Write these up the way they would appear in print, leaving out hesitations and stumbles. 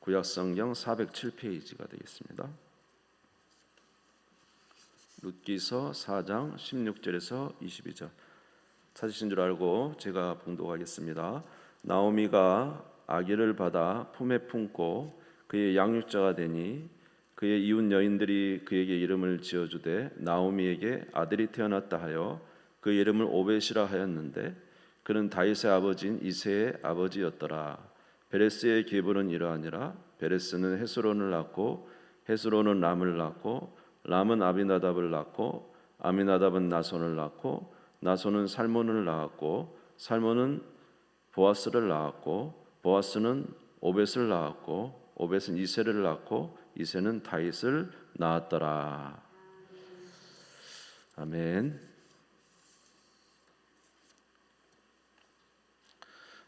구약성경 407페이지가 되겠습니다. 룻기서 4장 16절에서 22절. 찾으신 줄 알고 제가 봉독하겠습니다. 나오미가 아기를 받아 품에 품고 그의 양육자가 되니 그의 이웃 여인들이 그에게 이름을 지어주되 나오미에게 아들이 태어났다 하여 그 이름을 오벳이라 하였는데 그는 다윗의 아버지인 이새의 아버지였더라. 베레스의 계보는 이러하니라. 베레스는 헤스론을 낳고 헤스론은 람을 낳고 람은 아비나답을 낳고 아미나답은 나손을 낳고 나손은 살몬을 낳았고 살몬은 보아스를 낳았고 보아스는 오벳을 낳았고 오벳은 이새를 낳고 이새는 다윗을 낳았더라. 아멘.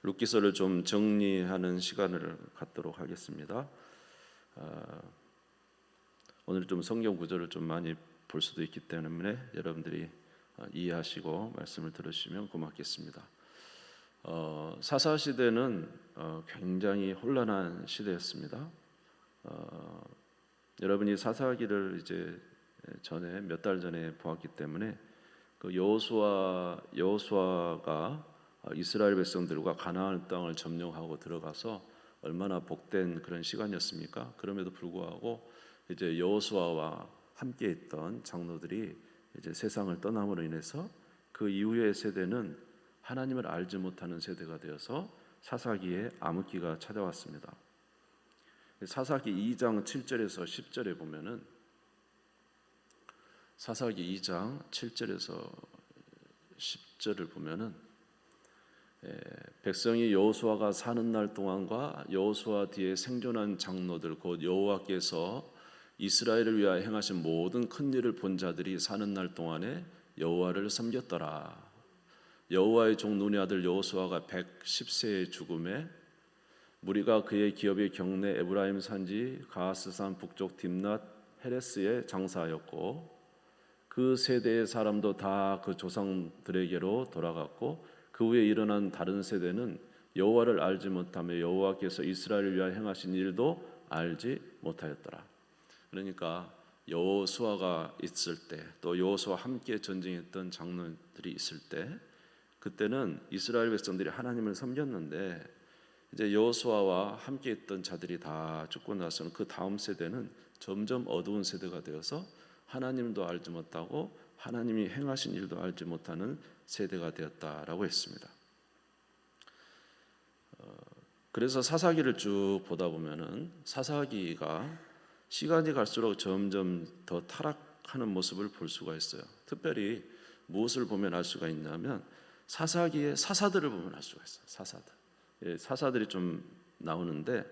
룻기서를 좀 정리하는 시간을 갖도록 하겠습니다. 오늘 좀 성경 구절을 좀 많이 볼 수도 있기 때문에 여러분들이 이해하시고 말씀을 들으시면 고맙겠습니다. 사사 시대는 굉장히 혼란한 시대였습니다. 여러분이 사사기를 이제 전에 몇 달 전에 보았기 때문에 그 여호수아가 이스라엘 백성들과 가나안 땅을 점령하고 들어가서 얼마나 복된 그런 시간이었습니까? 그럼에도 불구하고 이제 여호수아와 함께 있던 장로들이 이제 세상을 떠남으로 인해서 그 이후의 세대는 하나님을 알지 못하는 세대가 되어서 사사기에 암흑기가 찾아왔습니다. 사사기 2장 7절에서 10절에 보면은 사사기 2장 7절에서 10절을 보면은 백성이 여호수아가 사는 날 동안과 여호수아 뒤에 생존한 장로들 곧 여호와께서 이스라엘을 위하여 행하신 모든 큰 일을 본 자들이 사는 날 동안에 여호와를 섬겼더라. 여호와의 종 눈의 아들 여호수아가 110세의 죽음에 무리가 그의 기업의 경내 에브라임 산지 가하스산 북쪽 딥낫 헤레스에 장사하였고 그 세대의 사람도 다 그 조상들에게로 돌아갔고 그 후에 일어난 다른 세대는 여호와를 알지 못하며 여호와께서 이스라엘을 위하여 행하신 일도 알지 못하였더라. 그러니까 여호수아가 있을 때 또 여호수아와 함께 전쟁했던 장로들이 있을 때 그때는 이스라엘 백성들이 하나님을 섬겼는데 이제 여호수아와 함께 있던 자들이 다 죽고 나서는 그 다음 세대는 점점 어두운 세대가 되어서 하나님도 알지 못하고 하나님이 행하신 일도 알지 못하는 세대가 되었다라고 했습니다. 그래서 사사기를 쭉 보다 보면은 사사기가 시간이 갈수록 점점 더 타락하는 모습을 볼 수가 있어요. 특별히 무엇을 보면 알 수가 있냐면 사사기의 사사들을 보면 알 수가 있어요. 사사들, 사사들이 좀 나오는데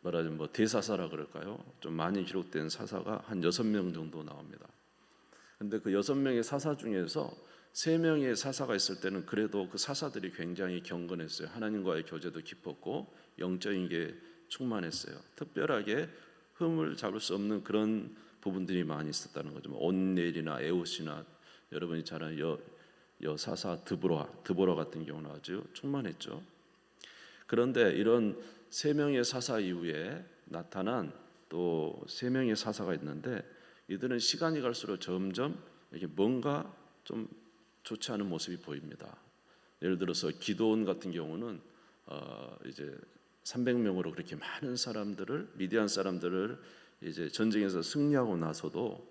말하자면 뭐 대사사라 그럴까요? 좀 많이 기록된 사사가 한 6명 정도 나옵니다. 근데 그 6명의 사사 중에서 3명의 사사가 있을 때는 그래도 그 사사들이 굉장히 경건했어요. 하나님과의 교제도 깊었고 영적인 게 충만했어요. 특별하게 흠을 잡을 수 없는 그런 부분들이 많이 있었다는 거죠. 온넬이나 에웃이나 여러분이 잘 아는 여사사 드보라 같은 경우는 아주 충만했죠. 그런데 이런 3명의 사사 이후에 나타난 또 3명의 사사가 있는데 이들은 시간이 갈수록 점점 이게 뭔가 좀 좋지 않은 모습이 보입니다. 예를 들어서 기드온 같은 경우는 이제 300명으로 그렇게 많은 사람들을 미디안 사람들을 이제 전쟁에서 승리하고 나서도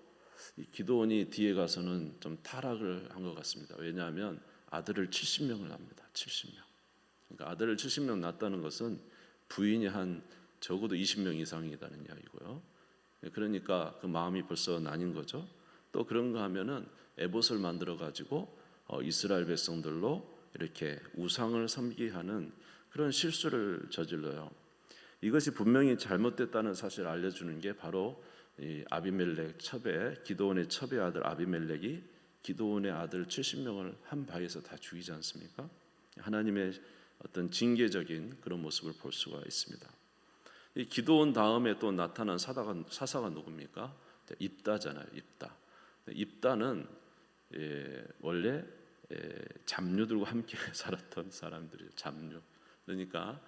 이 기드온이 뒤에 가서는 좀 타락을 한 것 같습니다. 왜냐하면 아들을 70명을 낳습니다. 70명. 그러니까 아들을 70명 낳았다는 것은 부인이 한 적어도 20명 이상이라는 이야기고요. 그러니까 그 마음이 벌써 나뉜 거죠. 또 그런가 하면은 에봇을 만들어 가지고 이스라엘 백성들로 이렇게 우상을 섬기게 하는 그런 실수를 저질러요. 이것이 분명히 잘못됐다는 사실을 알려주는 게 바로 이 아비멜렉 첩의 기드온의 첩의 아들 아비멜렉이 기드온의 아들 70명을 한 바위에서 다 죽이지 않습니까? 하나님의 어떤 징계적인 그런 모습을 볼 수가 있습니다. 이 기드온 다음에 또 나타난 사사가 누굽니까? 입다잖아요. 입다는 원래 잡류들과 함께 살았던 사람들이에요. 잡류. 그러니까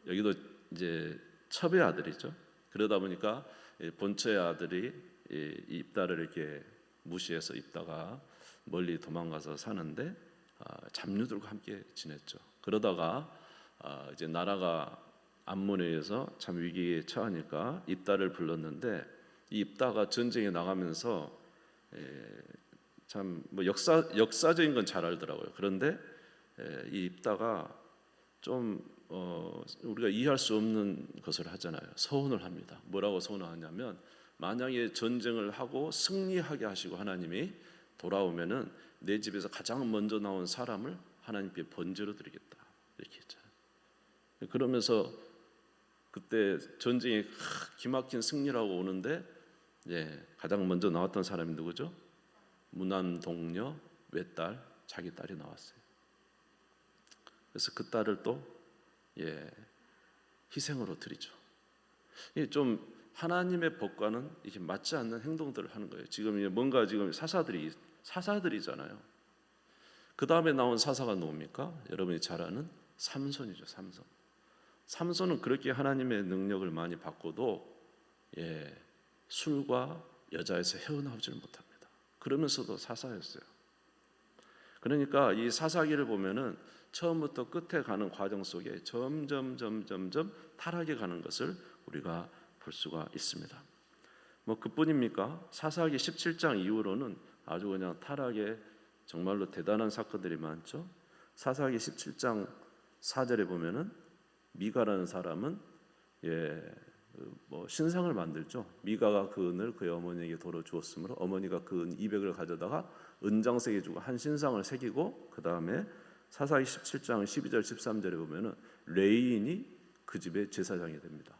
여기도 이제 첩의 아들이죠. 그러다 보니까 본처의 아들이 입다를 이렇게 무시해서 입다가 멀리 도망가서 사는데 잡류들과 함께 지냈죠. 그러다가 이제 나라가 암몬에 의해서 참 위기에 처하니까 입다를 불렀는데 이 입다가 전쟁에 나가면서 참 뭐 역사적인 건 잘 알더라고요. 그런데 이 입다가 좀 우리가 이해할 수 없는 것을 하잖아요. 서운을 합니다. 뭐라고 서운하냐면 만약에 전쟁을 하고 승리하게 하시고 하나님이 돌아오면은 내 집에서 가장 먼저 나온 사람을 하나님께 번제로 드리겠다 이렇게 했잖아요. 그러면서 그때 전쟁이 기막힌 승리라고 오는데 가장 먼저 나왔던 사람이 누구죠? 무난 동녀 외딸 자기 딸이 나왔어요. 그래서 그 딸을 또 희생으로 드리죠. 이게 좀 하나님의 법과는 이게 맞지 않는 행동들을 하는 거예요. 지금 뭔가 지금 사사들이잖아요. 그 다음에 나온 사사가 누굽니까? 여러분이 잘 아는 삼손이죠. 삼손은 그렇게 하나님의 능력을 많이 받고도 술과 여자에서 헤어나오지를 못합니다. 그러면서도 사사였어요. 그러니까 이 사사기를 보면은 처음부터 끝에 가는 과정 속에 점점 타락해 가는 것을 우리가 볼 수가 있습니다. 뭐 그뿐입니까? 사사기 17장 이후로는 아주 그냥 타락의 정말로 대단한 사건들이 많죠. 사사기 17장 4절에 보면은 미가라는 사람은 뭐 신상을 만들죠. 미가가 그 은을 그의 어머니에게 도로 주었으므로 어머니가 그 은 200을 가져다가 은장색에 주고 한 신상을 새기고 그 다음에 사사기 17장 12절 13절에 보면은 레인이 그 집의 제사장이 됩니다.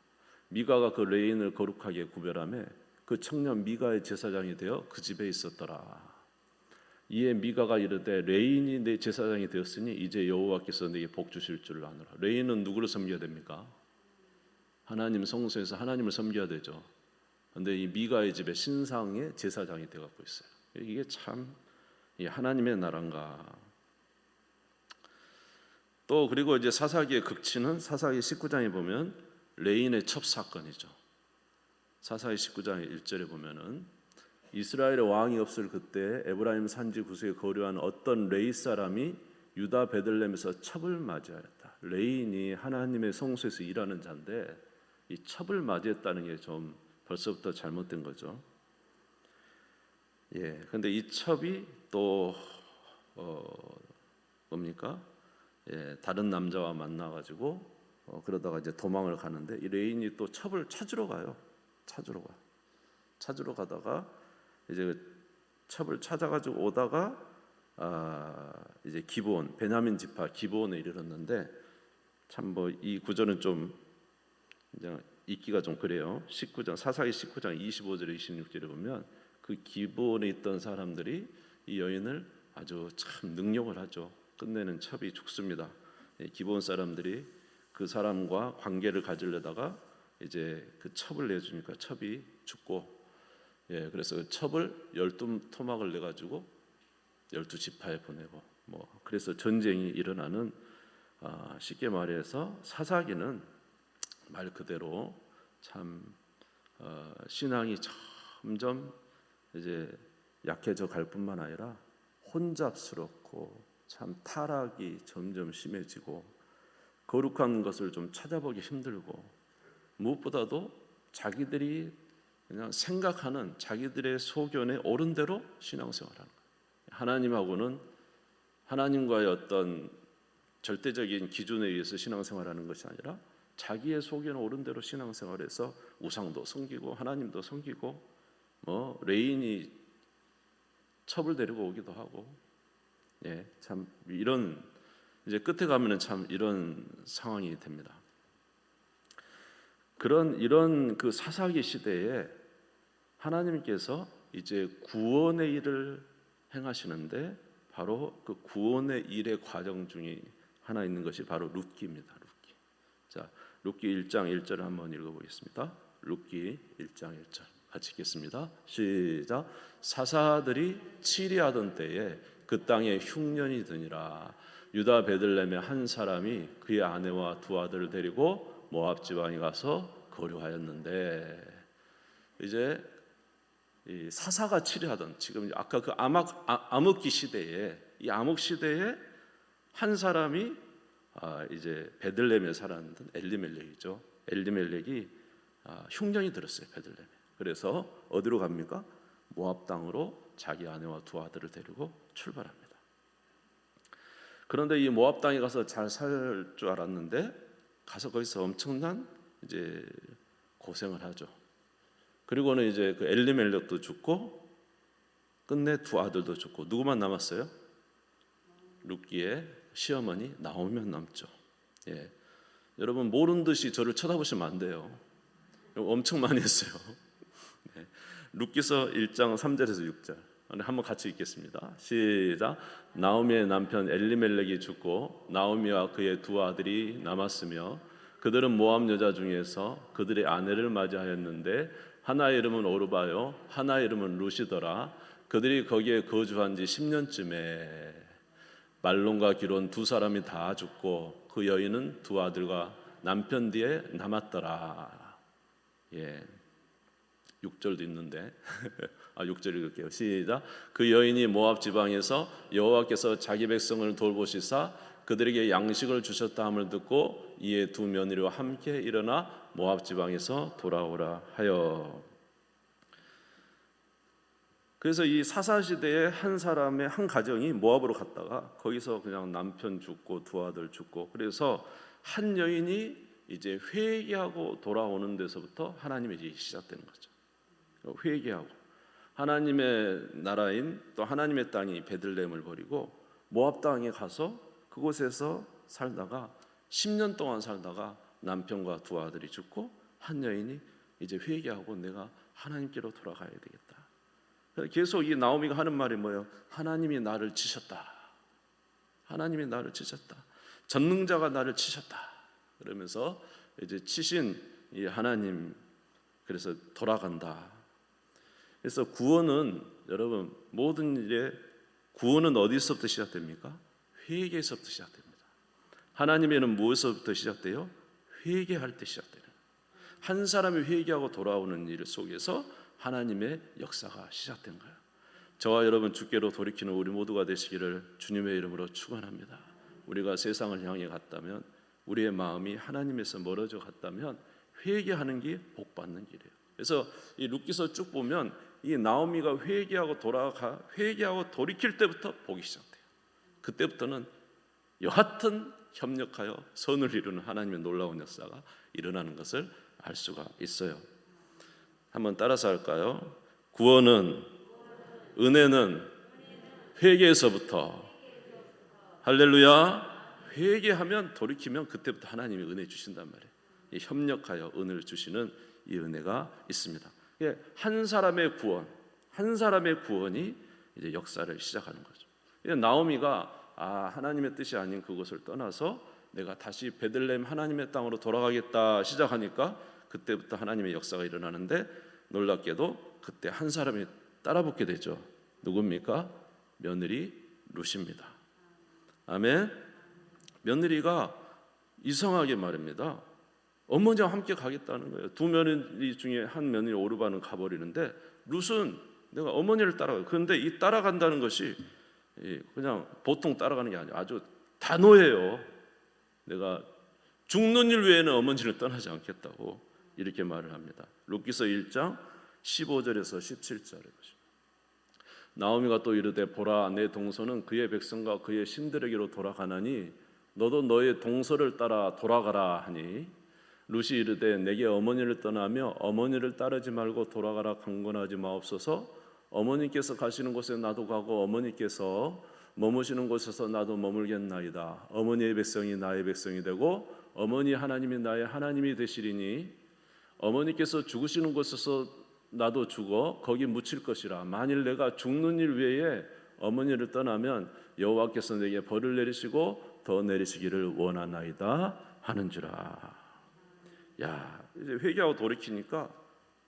미가가 그 레인을 거룩하게 구별하며 그 청년 미가의 제사장이 되어 그 집에 있었더라. 이에 미가가 이르되 레인이 내 제사장이 되었으니 이제 여호와께서 내게 복 주실 줄을 아노라. 레인은 누구를 섬겨야 됩니까? 하나님 성소에서 하나님을 섬겨야 되죠. 그런데 이 미가의 집에 신상의 제사장이 되어 갖고 있어요. 이게 참 하나님의 나라인가. 또 그리고 이제 사사기의 극치는 사사기 19장에 보면 레인의 첩 사건이죠. 사사기 19장 1절에 보면은 이스라엘의 왕이 없을 그때 에브라임 산지 구석에 거류한 어떤 레이 사람이 유다 베들레헴에서 첩을 맞이하였다. 레인이 하나님의 성소에서 일하는 자인데 이 첩을 맞이했다는 게 좀 벌써부터 잘못된 거죠. 그런데 이 첩이 또 뭡니까? 다른 남자와 만나가지고 그러다가 이제 도망을 가는데 이 레인이 또 첩을 찾으러 가요. 찾으러 가다가 이제 첩을 찾아가지고 오다가 이제 기브온 베냐민 지파 기브온에 이르렀는데 참 뭐 이 구절은 좀 이제 읽기가 좀 그래요. 19장 사사기 19장 25절 26절에 보면 그 기브온에 있던 사람들이 이 여인을 아주 참 능욕을 하죠. 끝내는 첩이 죽습니다. 기브온 사람들이 그 사람과 관계를 가지려다가 이제 그 첩을 내주니까 첩이 죽고 그래서 그 첩을 12토막을 내 가지고 12지파에 보내고 뭐 그래서 전쟁이 일어나는 쉽게 말해서 사사기는 말 그대로 참 신앙이 점점 이제 약해져 갈 뿐만 아니라 혼잡스럽고 참 타락이 점점 심해지고 거룩한 것을 좀 찾아보기 힘들고 무엇보다도 자기들이 그냥 생각하는 자기들의 소견에 옳은 대로 신앙생활하는 거예요. 하나님하고는 하나님과의 어떤 절대적인 기준에 의해서 신앙생활하는 것이 아니라 자기의 속에는 옳은 대로 신앙생활해서 우상도 섬기고 하나님도 섬기고 뭐 레인이 첩을 데리고 오기도 하고 참 이런 이제 끝에 가면은 참 이런 상황이 됩니다. 이런 그 사사기 시대에 하나님께서 이제 구원의 일을 행하시는데 바로 그 구원의 일의 과정 중에 하나 있는 것이 바로 룻기입니다. 룻기. 자, 룻기 1장 1절을 한번 읽어보겠습니다. 룻기 1장 1절 같이 읽겠습니다. 시작. 사사들이 치리하던 때에 그 땅에 흉년이 드니라. 유다 베들레헴의 한 사람이 그의 아내와 두 아들을 데리고 모압 지방에 가서 거류하였는데, 이제 이 사사가 치리하던, 지금 아까 그 암흑기 시대에, 이 암흑 시대에 한 사람이 이제 베들레헴에 살았던 엘리멜렉이죠. 엘리멜렉이 흉년이 들었어요, 베들레헴에. 그래서 어디로 갑니까? 모압 땅으로 자기 아내와 두 아들을 데리고 출발합니다. 그런데 이 모압 땅에 가서 잘 살 줄 알았는데 가서 거기서 엄청난 이제 고생을 하죠. 그리고는 이제 그 엘리멜렉도 죽고 끝내 두 아들도 죽고 누구만 남았어요? 룻기의 시어머니 나오미만 남죠. 예. 여러분 모른 듯이 저를 쳐다보시면 안 돼요. 엄청 많이 했어요. 네. 룻기서 1장 3절에서 6절 한번 같이 읽겠습니다. 시작. 나오미의 남편 엘리멜렉이 죽고 나오미와 그의 두 아들이 남았으며 그들은 모압 여자 중에서 그들의 아내를 맞이하였는데 하나의 이름은 오르바요 하나의 이름은 룻이더라. 그들이 거기에 거주한 지 10년쯤에 말론과 기론 두 사람이 다 죽고 그 여인은 두 아들과 남편 뒤에 남았더라. 예, 6절도 있는데 6절 읽을게요. 시작. 그 여인이 모압 지방에서 여호와께서 자기 백성을 돌보시사 그들에게 양식을 주셨다 함을 듣고 이에 두 며느리와 함께 일어나 모압 지방에서 돌아오라 하여. 그래서 이 사사 시대에 한 사람의 한 가정이 모압으로 갔다가 거기서 그냥 남편 죽고 두 아들 죽고, 그래서 한 여인이 이제 회개하고 돌아오는 데서부터 하나님의 일이 시작되는 거죠. 회개하고 하나님의 나라인 또 하나님의 땅이 베들레헴을 버리고 모압 땅에 가서 그곳에서 살다가 10년 동안 살다가 남편과 두 아들이 죽고 한 여인이 이제 회개하고 내가 하나님께로 돌아가야 되겠다. 계속 이 나오미가 하는 말이 뭐예요? 하나님이 나를 치셨다. 하나님이 나를 치셨다. 전능자가 나를 치셨다. 그러면서 이제 치신 이 하나님, 그래서 돌아간다. 그래서 구원은 여러분 모든 일의 구원은 어디서부터 시작됩니까? 회개에서부터 시작됩니다. 하나님에는 무엇에서부터 시작돼요? 회개할 때 시작돼요. 한 사람이 회개하고 돌아오는 일 속에서 하나님의 역사가 시작된 거예요. 저와 여러분 주께로 돌이키는 우리 모두가 되시기를 주님의 이름으로 축원합니다. 우리가 세상을 향해 갔다면, 우리의 마음이 하나님에서 멀어져 갔다면 회개하는 게 복 받는 길이에요. 그래서 이 룻기서 쭉 보면 이 나오미가 회개하고 돌이킬 때부터 복이 시작돼요. 그때부터는 여하튼 협력하여 선을 이루는 하나님의 놀라운 역사가 일어나는 것을 알 수가 있어요. 한번 따라서 할까요? 구원은, 은혜는 회개에서부터. 할렐루야. 회개하면, 돌이키면 그때부터 하나님이 은혜 주신단 말이에요. 이 협력하여 은혜를 주시는 이 은혜가 있습니다. 한 사람의 구원, 한 사람의 구원이 이제 역사를 시작하는 거죠. 나오미가 하나님의 뜻이 아닌 그곳을 떠나서 내가 다시 베들레헴 하나님의 땅으로 돌아가겠다 시작하니까 그때부터 하나님의 역사가 일어나는데, 놀랍게도 그때 한 사람이 따라붙게 되죠. 누굽니까? 며느리 룻입니다. 아멘. 며느리가 이상하게 말입니다. 어머니와 함께 가겠다는 거예요. 두 며느리 중에 한 며느리 오르바는 가버리는데 룻은 내가 어머니를 따라가요. 그런데 이 따라간다는 것이 그냥 보통 따라가는 게 아니에요. 아주 단호해요. 내가 죽는 일 외에는 어머니를 떠나지 않겠다고 이렇게 말을 합니다. 룻기서 1장 15절에서 17절에 보시면 나오미가 또 이르되 보라 내 동서는 그의 백성과 그의 신들에게로 돌아가나니 너도 너의 동서를 따라 돌아가라 하니 룻이 이르되 내게 어머니를 떠나며 어머니를 따르지 말고 돌아가라 강권하지 마옵소서. 어머니께서 가시는 곳에 나도 가고 어머니께서 머무시는 곳에서 나도 머물겠나이다. 어머니의 백성이 나의 백성이 되고 어머니 하나님이 나의 하나님이 되시리니 어머니께서 죽으시는 곳에서 나도 죽어 거기 묻힐 것이라. 만일 내가 죽는 일 외에 어머니를 떠나면 여호와께서 내게 벌을 내리시고 더 내리시기를 원하나이다 하는지라. 야, 이제 회개하고 돌이키니까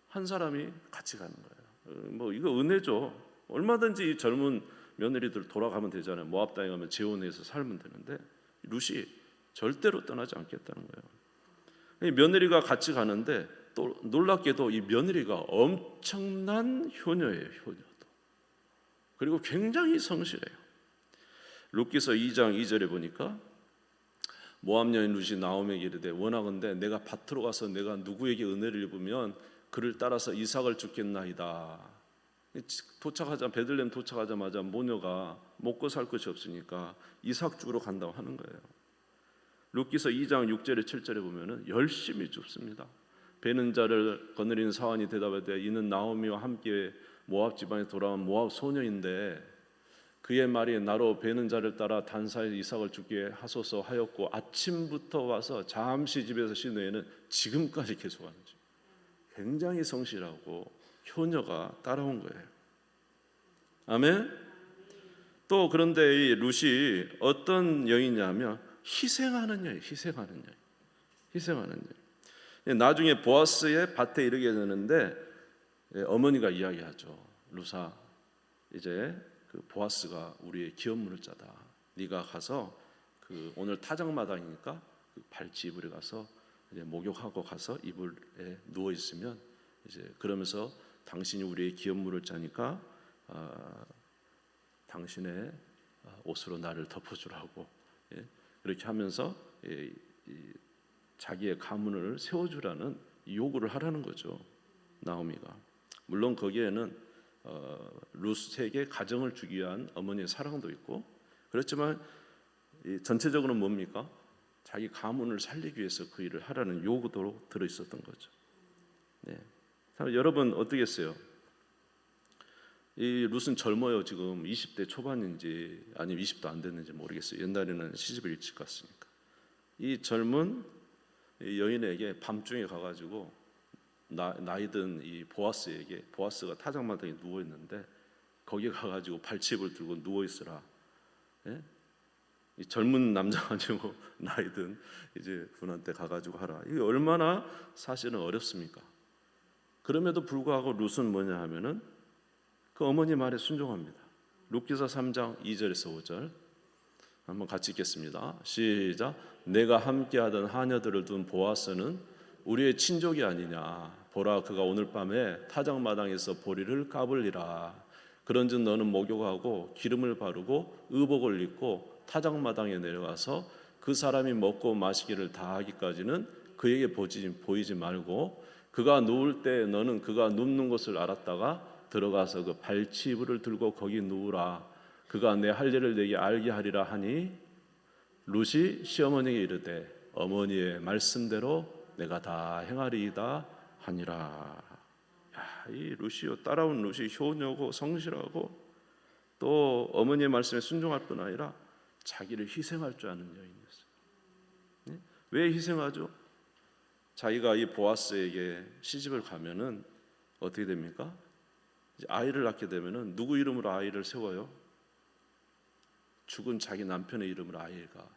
한 사람이 같이 가는 거예요. 뭐 이거 은혜죠. 얼마든지 이 젊은 며느리들 돌아가면 되잖아요. 모압 땅에 가면 재혼해서 살면 되는데 룻이 절대로 떠나지 않겠다는 거예요. 이 며느리가 같이 가는데 또 놀랍게도 이 며느리가 엄청난 효녀예요. 효녀도. 그리고 굉장히 성실해요. 룻기서 2장 2절에 보니까 모압 여인 룻이 나오미에게 이르되 원하건대 내가 밭으로 가서 내가 누구에게 은혜를 입으면 그를 따라서 이삭을 주겠나이다. 베들레헴 도착하자마자 모녀가 먹고 살 것이 없으니까 이삭 주러 간다고 하는 거예요. 룻기서 2장 6절에 7절에 보면은 열심히 줍습니다. 베는 자를 거느리는 사환이 대답하되 이는 나오미와 함께 모압 지방에 돌아온 모압 소녀인데 그의 말이 나로 베는 자를 따라 단사에 이삭을 주게 하소서 하였고 아침부터 와서 잠시 집에서 쉰 후에는 지금까지 계속하는 중. 굉장히 성실하고 효녀가 따라온 거예요. 아멘. 또 그런데 이 룻이 어떤 여인이냐면 희생하는 여인, 희생하는 여인. 나중에 보아스의 밭에 이르게 되는데 어머니가 이야기하죠. 룻아, 이제 그 보아스가 우리의 기업물을 짜다. 네가 가서 그 오늘 타작마당이니까 그 발치 이불에 가서 이제 목욕하고 가서 이불에 누워 있으면 이제 그러면서 당신이 우리의 기업물을 짜니까 당신의 옷으로 나를 덮어주라고 그렇게 하면서 자기의 가문을 세워주라는 요구를 하라는 거죠. 나오미가. 물론 거기에는 룻에게 가정을 주기 위한 어머니의 사랑도 있고 그렇지만 전체적으로는 뭡니까? 자기 가문을 살리기 위해서 그 일을 하라는 요구도 들어 있었던 거죠. 네. 여러분 어떻겠어요? 이 룻은 젊어요. 지금 20대 초반인지 아니면 20도 안 됐는지 모르겠어요. 옛날에는 시집을 일찍 갔으니까. 이 젊은 여인에게 밤중에 가가지고 나이든 이 보아스에게 보아스가 타작마당에 누워 있는데 거기 가가지고 발치입을 들고 누워 있으라. 예? 이 젊은 남자 가지고 나이든 이제 분한테 가가지고 하라. 이게 얼마나 사실은 어렵습니까? 그럼에도 불구하고 룻은 뭐냐 하면은 그 어머니 말에 순종합니다. 룻기서 3장 2절에서 5절 한번 같이 읽겠습니다. 시작. 내가 함께하던 하녀들을 둔 보아스는 우리의 친족이 아니냐. 보라 그가 오늘 밤에 타작마당에서 보리를 까불리라. 그런즉 너는 목욕하고 기름을 바르고 의복을 입고 타작마당에 내려가서 그 사람이 먹고 마시기를 다하기까지는 그에게 보이지 말고 그가 누울 때 너는 그가 눕는 곳을 알았다가 들어가서 그 발치 이불을 들고 거기 누우라. 그가 내 할 일을 내게 알게 하리라 하니 룻이 시어머니에게 이르되 어머니의 말씀대로 내가 다 행하리이다 하니라. 이 룻이요, 따라온 룻이 효녀고 성실하고 또 어머니의 말씀에 순종할 뿐 아니라 자기를 희생할 줄 아는 여인이었어요. 왜 희생하죠? 자기가 이 보아스에게 시집을 가면은 어떻게 됩니까? 아이를 낳게 되면은 누구 이름으로 아이를 세워요? 죽은 자기 남편의 이름으로 아이가.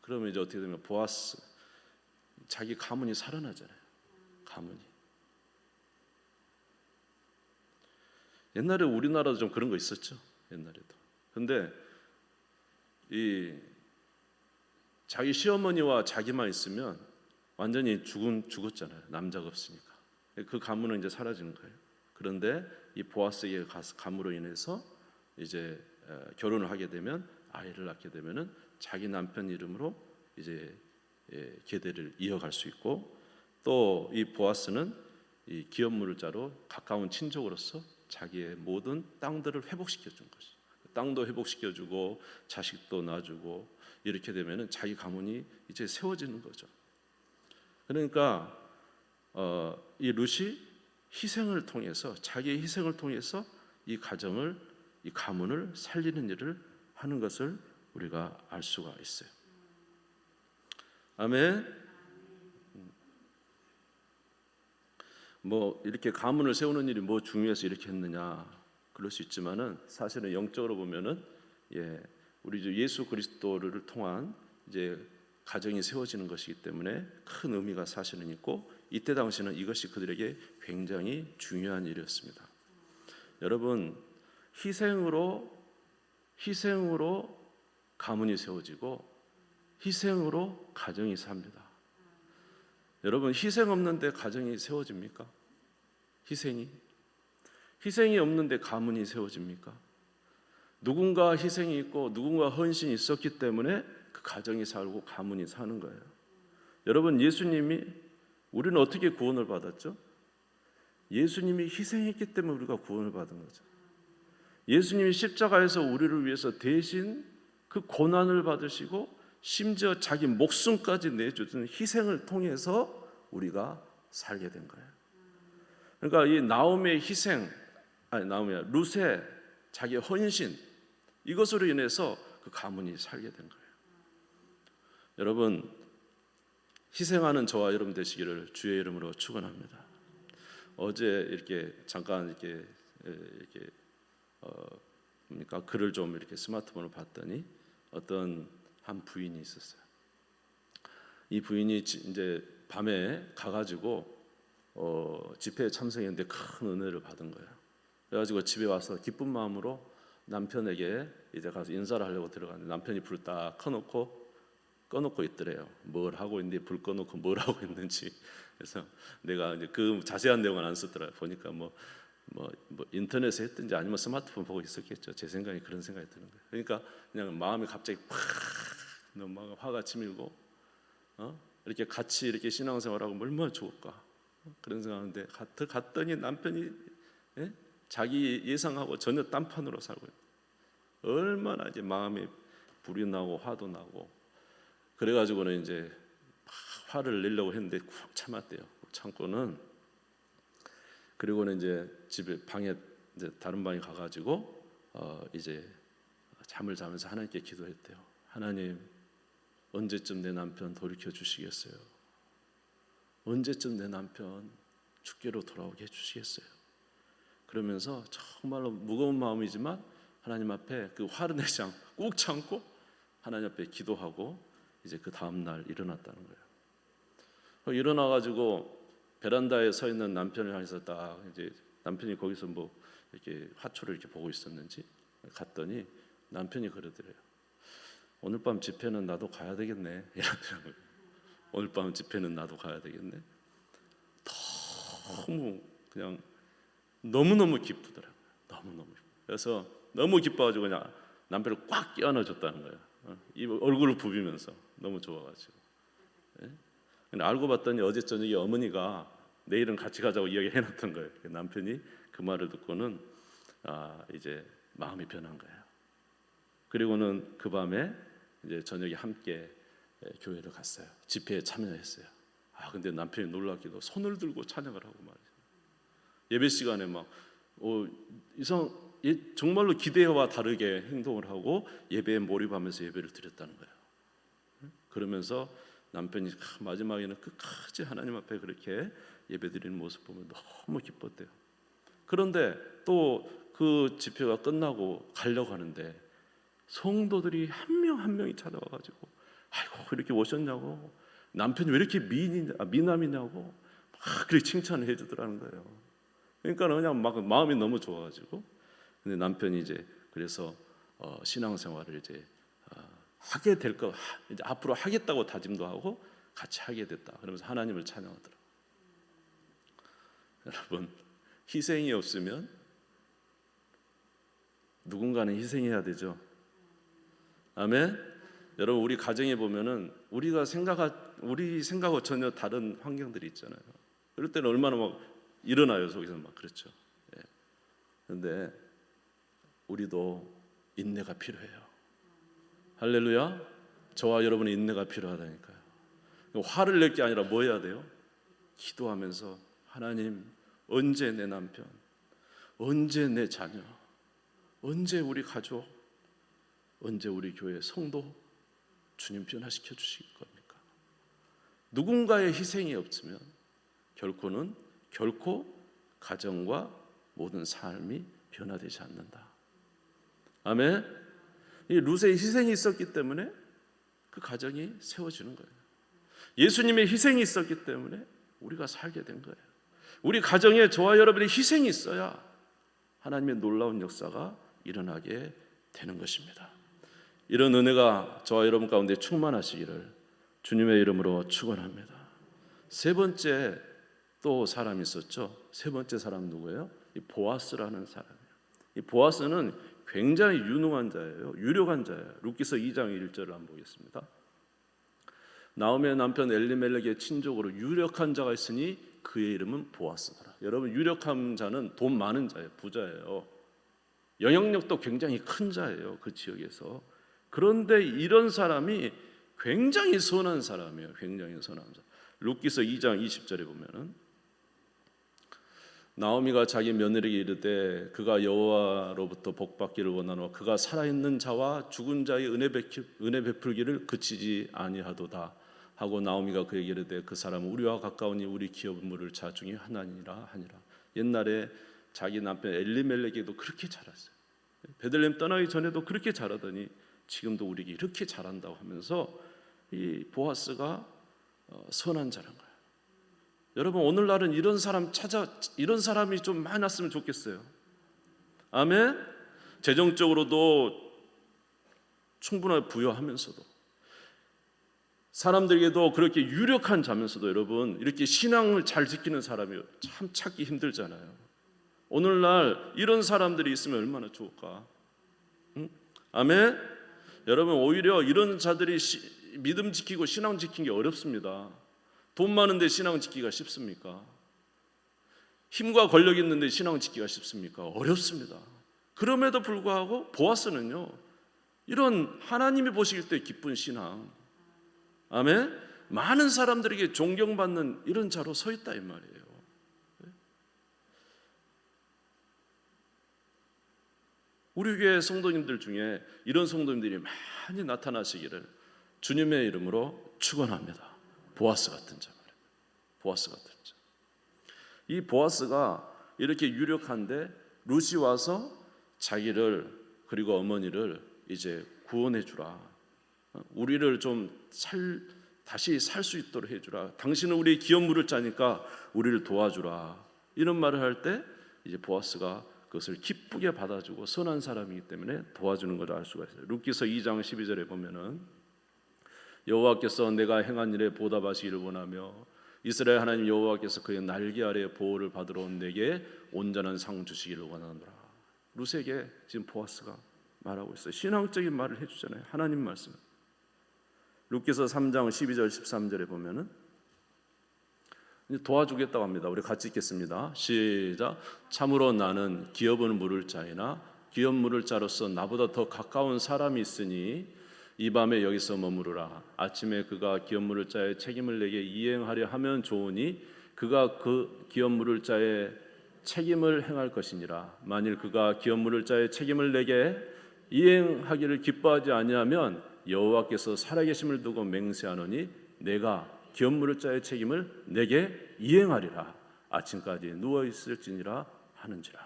그러면 이제 어떻게 되면 보아스 자기 가문이 살아나잖아요. 가문이. 옛날에 우리나라도 좀 그런 거 있었죠. 옛날에도. 근데 이 자기 시어머니와 자기만 있으면 완전히 죽었잖아요. 남자가 없으니까. 그 가문은 이제 사라지는 거예요. 그런데 이 보아스에게 감으로 인해서 이제 결혼을 하게 되면 아이를 낳게 되면은 자기 남편 이름으로 이제 계대를 이어갈 수 있고 또 이 보아스는 이 기업물을 자로 가까운 친족으로서 자기의 모든 땅들을 회복시켜 준 것이. 땅도 회복시켜 주고 자식도 낳아주고 이렇게 되면은 자기 가문이 이제 세워지는 거죠. 그러니까 이 룻이 희생을 통해서 자기의 희생을 통해서 이 가정을 이 가문을 살리는 일을 하는 것을 우리가 알 수가 있어요. 아멘. 뭐 이렇게 가문을 세우는 일이 뭐 중요해서 이렇게 했느냐 그럴 수 있지만은 사실은 영적으로 보면은 우리 주 예수 그리스도를 통한 이제 가정이 세워지는 것이기 때문에 큰 의미가 사실은 있고 이때 당시는 이것이 그들에게 굉장히 중요한 일이었습니다. 여러분 희생으로 희생으로 가문이 세워지고 희생으로 가정이 삽니다. 여러분, 희생 없는데 가정이 세워집니까? 희생이 없는데 가문이 세워집니까? 누군가 희생이 있고 누군가 헌신이 있었기 때문에 그 가정이 살고 가문이 사는 거예요. 여러분, 예수님이 우리는 어떻게 구원을 받았죠? 예수님이 희생했기 때문에 우리가 구원을 받은 거죠. 예수님이 십자가에서 우리를 위해서 대신 그 고난을 받으시고 심지어 자기 목숨까지 내주는 희생을 통해서 우리가 살게 된 거예요. 그러니까 이 나오미의 희생, 룻의 자기 헌신, 이것으로 인해서 그 가문이 살게 된 거예요. 여러분, 희생하는 저와 여러분 되시기를 주의 이름으로 축원합니다. 어제 이렇게 잠깐 이렇게 글을 좀 이렇게 스마트폰을 봤더니 어떤 한 부인이 있었어요. 이 부인이 이제 밤에 가가지고 집회에 참석했는데 큰 은혜를 받은 거예요. 그래가지고 집에 와서 기쁜 마음으로 남편에게 이제 가서 인사를 하려고 들어갔는데 남편이 불 딱 꺼놓고 있더래요. 뭘 하고 있는데 불 꺼놓고 뭘 하고 있는지. 그래서 내가 이제 그 자세한 내용은 안 썼더라고요. 보니까 뭐 인터넷에 했든지 아니면 스마트폰 보고 있었겠죠. 제 생각에 그런 생각이 드는 거예요. 그러니까 그냥 마음이 갑자기 팍 너무 화가 치밀고 이렇게 같이 이렇게 신앙생활하고 얼마나 좋을까 그런 생각하는데 갔더니 남편이 자기 예상하고 전혀 딴판으로 살고 있어요. 얼마나 이제 마음에 불이 나고 화도 나고 그래가지고는 이제 화를 내려고 했는데 꾹 참았대요. 참고는 그리고는 이제 집에 방에 이제 다른 방에 가가지고 이제 잠을 자면서 하나님께 기도했대요. 하나님, 언제쯤 내 남편 돌이켜 주시겠어요? 언제쯤 내 남편 주께로 돌아오게 해주시겠어요? 그러면서 정말로 무거운 마음이지만 하나님 앞에 그 화를 내지 않고 꾹 참고 하나님 앞에 기도하고 이제 그 다음 날 일어났다는 거예요. 일어나가지고 베란다에 서 있는 남편을 향해서 딱 이제 남편이 거기서 뭐 이렇게 화초를 이렇게 보고 있었는지 갔더니 남편이 그러더래요. 오늘 밤 집회는 나도 가야 되겠네. 이러더라고요. 오늘 밤 집회는 나도 가야 되겠네. 너무 그냥 너무너무 기쁘더라고요. 너무너무. 그래서 너무 기뻐가지고 그냥 남편을 꽉 껴안아줬다는 거예요. 이 얼굴을 부비면서 너무 좋아가지고. 근데 알고 봤더니 어제 저녁에 어머니가 내일은 같이 가자고 이야기해놨던 거예요. 남편이 그 말을 듣고는 이제 마음이 변한 거예요. 그리고는 그 밤에 이제 저녁에 함께 교회를 갔어요. 집회에 참여했어요. 근데 남편이 놀랍게도 손을 들고 찬양을 하고 말이죠. 예배 시간에 막 정말로 기대와 다르게 행동을 하고 예배에 몰입하면서 예배를 드렸다는 거예요. 그러면서 남편이 마지막에는 끝까지 하나님 앞에 그렇게 예배드리는 모습 보면 너무 기뻤대요. 그런데 또 그 집회가 끝나고 가려고 하는데 성도들이 한 명 한 명이 찾아와가지고 아이고 이렇게 오셨냐고 남편이 왜 이렇게 미남이냐고 막 그렇게 칭찬을 해주더라는 거예요. 그러니까 그냥 막 마음이 너무 좋아가지고 근데 남편이 이제 그래서 신앙생활을 이제 하게 될 거 이제 앞으로 하겠다고 다짐도 하고 같이 하게 됐다. 그러면서 하나님을 찬양하더라고요. 여러분, 희생이 없으면 누군가는 희생해야 되죠. 아멘. 여러분, 우리 가정에 보면은 우리 생각하고 전혀 다른 환경들이 있잖아요. 그럴 때는 얼마나 막 일어나요 속에서 막 그렇죠. 그런데 우리도 인내가 필요해요. 할렐루야. 저와 여러분의 인내가 필요하다니까요. 화를 낼 게 아니라 뭐 해야 돼요? 기도하면서 하나님, 언제 내 남편, 언제 내 자녀, 언제 우리 가족, 언제 우리 교회 성도 주님 변화시켜 주실 겁니까? 누군가의 희생이 없으면 결코 가정과 모든 삶이 변화되지 않는다. 아멘. 이 룻의 희생이 있었기 때문에 그 가정이 세워지는 거예요. 예수님의 희생이 있었기 때문에 우리가 살게 된 거예요. 우리 가정에 저와 여러분의 희생이 있어야 하나님의 놀라운 역사가 일어나게 되는 것입니다. 이런 은혜가 저와 여러분 가운데 충만하시기를 주님의 이름으로 축원합니다. 세 번째 또 사람이 있었죠. 세 번째 사람 누구예요? 이 보아스라는 사람이에요. 이 보아스는 굉장히 유능한 자예요. 유력한 자예요. 룻기서 2장 1절을 한번 보겠습니다. 나오미의 남편 엘리멜렉의 친족으로 유력한 자가 있으니 그의 이름은 보아스더라. 여러분, 유력한 자는 돈 많은 자예요. 부자예요. 영향력도 굉장히 큰 자예요. 그 지역에서. 그런데 이런 사람이 굉장히 선한 사람이에요. 굉장히 선한 자. 룻기서 2장 20절에 보면은 나오미가 자기 며느리에게 이르되 그가 여호와로부터 복받기를 원하노 그가 살아있는 자와 죽은 자의 은혜 베풀기를 그치지 아니하도다 하고 나오미가 그에게 이르되 그 사람은 우리와 가까우니 우리 기업 물을 자 중에 하나니라 하니라. 옛날에 자기 남편 엘리멜렉에도 그렇게 잘했어요. 베들레헴 떠나기 전에도 그렇게 잘하더니 지금도 우리에게 이렇게 잘한다고 하면서 이 보아스가 선한 자란 거예요. 여러분, 오늘날은 이런 사람이 좀 많았으면 좋겠어요. 아멘. 재정적으로도 충분하게 부여하면서도 사람들에게도 그렇게 유력한 자면서도 여러분 이렇게 신앙을 잘 지키는 사람이 참 찾기 힘들잖아요. 오늘날 이런 사람들이 있으면 얼마나 좋을까? 응? 아멘. 여러분, 오히려 이런 자들이 믿음 지키고 신앙 지키는 게 어렵습니다. 돈 많은데 신앙 지키기가 쉽습니까? 힘과 권력이 있는데 신앙 지키기가 쉽습니까? 어렵습니다. 그럼에도 불구하고 보아스는요, 이런 하나님이 보실 때 기쁜 신앙, 아멘, 많은 사람들에게 존경받는 이런 자로 서 있다 이 말이에요. 우리 교회 성도님들 중에 이런 성도님들이 많이 나타나시기를 주님의 이름으로 축원합니다. 보아스 같은 자 말입니다. 보아스 같은 자. 이 보아스가 이렇게 유력한데 룻이 와서 자기를 그리고 어머니를 이제 구원해 주라. 우리를 좀 다시 살 수 있도록 해 주라. 당신은 우리의 기업 물을 자니까 우리를 도와주라. 이런 말을 할 때 이제 보아스가 그것을 기쁘게 받아주고 선한 사람이기 때문에 도와주는 것을 알 수가 있어요. 룻기서 2장 12절에 보면은 여호와께서 내가 행한 일에 보답하시기를 원하며 이스라엘 하나님 여호와께서 그의 날개 아래 보호를 받으러 온 내게 온전한 상 주시기를 원하노라. 룻에게 지금 보아스가 말하고 있어요. 신앙적인 말을 해주잖아요. 하나님 말씀. 룻기서 3장 12절 13절에 보면은 도와주겠다고 합니다. 우리 같이 읽겠습니다. 시작. 참으로 나는 기업을 물을 자이나 기업 물을 자로서 나보다 더 가까운 사람이 있으니 이 밤에 여기서 머무르라. 아침에 그가 기업 물을 자의 책임을 내게 이행하려 하면 좋으니 그가 그 기업 물을 자의 책임을 행할 것이니라. 만일 그가 기업 물을 자의 책임을 내게 이행하기를 기뻐하지 아니하면 여호와께서 살아계심을 두고 맹세하노니 내가 기업 물을 자의 책임을 내게 이행하리라. 아침까지 누워 있을지니라 하는지라.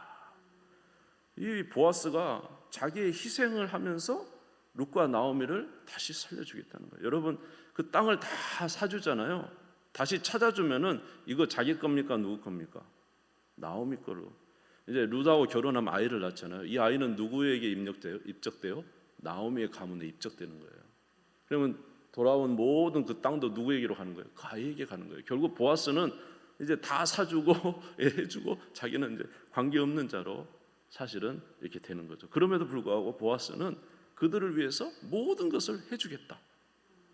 이 보아스가 자기의 희생을 하면서 룻과 나오미를 다시 살려주겠다는 거예요. 여러분, 그 땅을 다 사주잖아요. 다시 찾아주면은 이거 자기 겁니까? 누구 겁니까? 나오미 거로. 이제 룻하고 결혼하면 아이를 낳잖아요. 이 아이는 누구에게 입적돼요? 나오미의 가문에 입적되는 거예요. 그러면 돌아온 모든 그 땅도 누구에게로 가는 거예요? 그 아이에게 가는 거예요. 결국 보아스는 이제 다 사주고 해주고 자기는 이제 관계없는 자로 사실은 이렇게 되는 거죠. 그럼에도 불구하고 보아스는 그들을 위해서 모든 것을 해주겠다.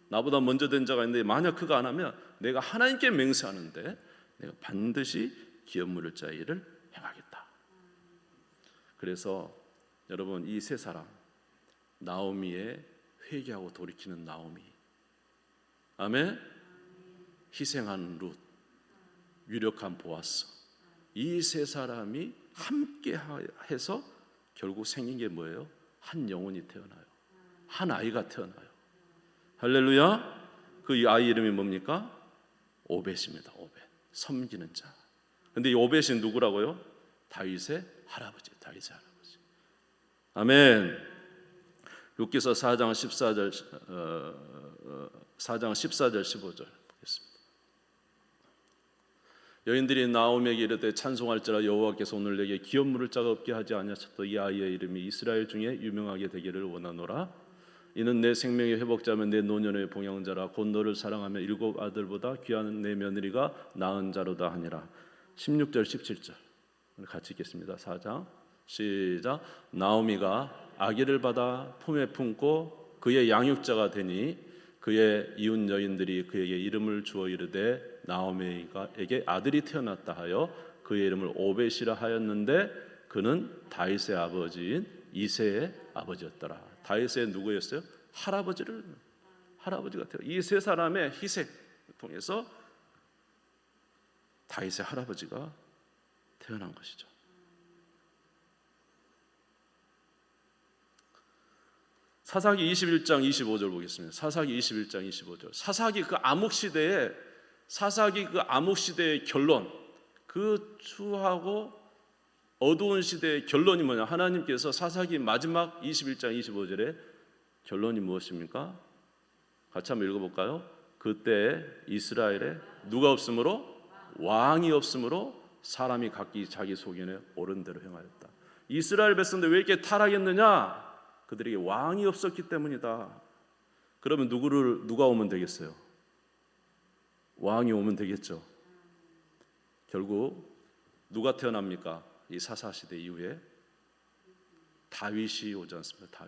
나보다 먼저 된 자가 있는데 만약 그가 안 하면 내가 하나님께 맹세하는데 내가 반드시 기업 물을 자의 일을 행하겠다. 그래서 여러분, 이 세 사람, 나오미의 회개하고 돌이키는 나오미, 아멘, 희생한 룻, 유력한 보아스, 이 세 사람이 함께 해서 결국 생긴 게 뭐예요? 한 영혼이 태어나요. 한 아이가 태어나요. 할렐루야. 그 아이 이름이 뭡니까? 오벳입니다. 오벳. 섬기는 자. 근데 이 오벳이 누구라고요? 다윗의 할아버지. 다윗의 할아버지. 아멘. 룻기서 4장 14절 15절 보겠습니다. 여인들이 나오미에게 이르되 찬송할지라 여호와께서 오늘 내게 기업 물을 자가 없게 하지 아니하셨다. 이 아이의 이름이 이스라엘 중에 유명하게 되기를 원하노라. 이는 내 생명의 회복자며 내 노년의 봉양자라. 곧 너를 사랑하며 일곱 아들보다 귀한 내 며느리가 낳은 자로다 하니라. 16절 17절 같이 읽겠습니다. 4장 시작. 나오미가 아기를 받아 품에 품고 그의 양육자가 되니 그의 이웃 여인들이 그에게 이름을 주어 이르되 나오미에게 아들이 태어났다 하여 그의 이름을 오벳이라 하였는데 그는 다윗의 아버지인 이새의 아버지였더라. 다윗의 누구였어요? 할아버지가 태어. 이 세 사람의 희생을 통해서 다윗의 할아버지가 태어난 것이죠. 사사기 21장 25절 보겠습니다. 사사기 21장 25절. 사사기 그 암흑 시대의 결론, 그 추하고 어두운 시대의 결론이 뭐냐? 하나님께서 사사기 마지막 21장 25절에 결론이 무엇입니까? 같이 한번 읽어볼까요? 그때 이스라엘에 누가 없으므로? 왕이 없으므로 사람이 각기 자기 소견에 옳은 대로 행하였다. 이스라엘 백성들 왜 이렇게 타락했느냐? 그들에게 왕이 없었기 때문이다. 그러면 누가 오면 되겠어요? 왕이 오면 되겠죠. 결국 누가 태어납니까? 이 사사시대 이후에 다윗이 오지 않습니까?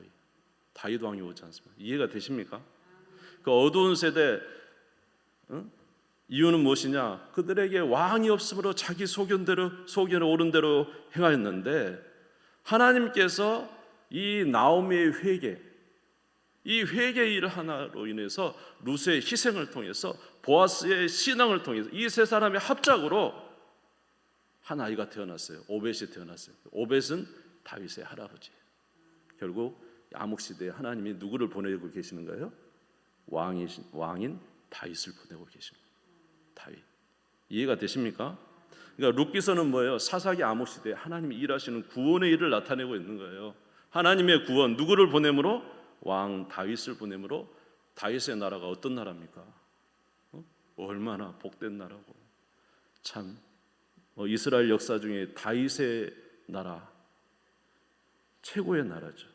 다윗 왕이 오지 않습니까? 이해가 되십니까? 그 어두운 세대 이유는 무엇이냐? 그들에게 왕이 없으므로 자기 소견에 옳은 대로 행하였는데 하나님께서 이 나오미의 이 회개 일 하나로 인해서 루스의 희생을 통해서 보아스의 신앙을 통해서 이 세 사람의 합작으로 한 아이가 태어났어요. 오벳이 태어났어요. 오벳은 다윗의 할아버지예요. 결국 암흑 시대에 하나님이 누구를 보내고 계시는 거예요? 왕인 다윗을 보내고 계신 거예요. 다윗. 이해가 되십니까? 그러니까 룻기서는 뭐예요? 사사기 암흑 시대에 하나님이 일하시는 구원의 일을 나타내고 있는 거예요. 하나님의 구원, 누구를 보내므로? 왕 다윗을 보내므로. 다윗의 나라가 어떤 나라입니까? 얼마나 복된 나라고. 참 이스라엘 역사 중에 다윗의 나라 최고의 나라죠.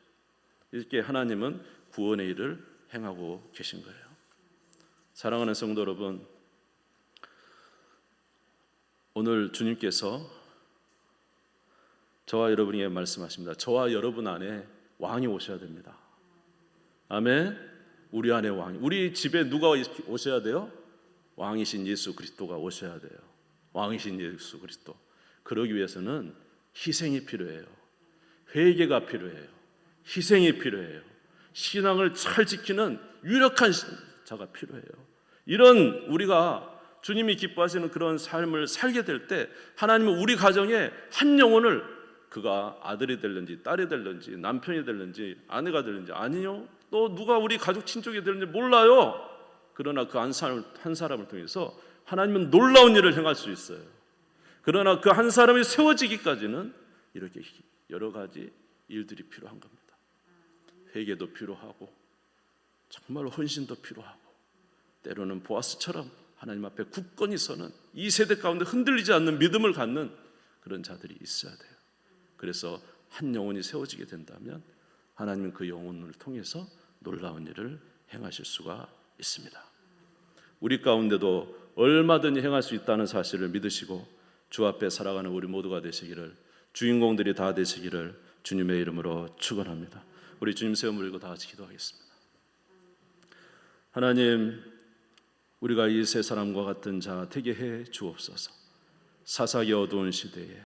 이렇게 하나님은 구원의 일을 행하고 계신 거예요. 사랑하는 성도 여러분, 오늘 주님께서 저와 여러분에게 말씀하십니다. 저와 여러분 안에 왕이 오셔야 됩니다. 아멘. 우리 안에 왕이, 우리 집에 누가 오셔야 돼요? 왕이신 예수 그리스도가 오셔야 돼요. 왕이신 예수 그리스도. 그러기 위해서는 희생이 필요해요. 회개가 필요해요. 희생이 필요해요. 신앙을 잘 지키는 유력한 자가 필요해요. 이런 우리가 주님이 기뻐하시는 그런 삶을 살게 될 때 하나님은 우리 가정에 한 영혼을, 그가 아들이 될는지 딸이 될는지 남편이 될는지 아내가 될는지 아니요 또 누가 우리 가족 친족이 될는지 몰라요. 그러나 그 한 사람을 통해서 하나님은 놀라운 일을 행할 수 있어요. 그러나 그 한 사람이 세워지기까지는 이렇게 여러 가지 일들이 필요한 겁니다. 회개도 필요하고 정말 헌신도 필요하고 때로는 보아스처럼 하나님 앞에 굳건히 서는 이 세대 가운데 흔들리지 않는 믿음을 갖는 그런 자들이 있어야 돼요. 그래서 한 영혼이 세워지게 된다면 하나님은 그 영혼을 통해서 놀라운 일을 행하실 수가 있습니다. 우리 가운데도 얼마든지 행할 수 있다는 사실을 믿으시고 주 앞에 살아가는 우리 모두가 되시기를, 주인공들이 다 되시기를 주님의 이름으로 축원합니다. 우리 주님 세움 물고 다 같이 기도하겠습니다. 하나님, 우리가 이 세 사람과 같은 자 되게 해 주옵소서. 사사기 어두운 시대에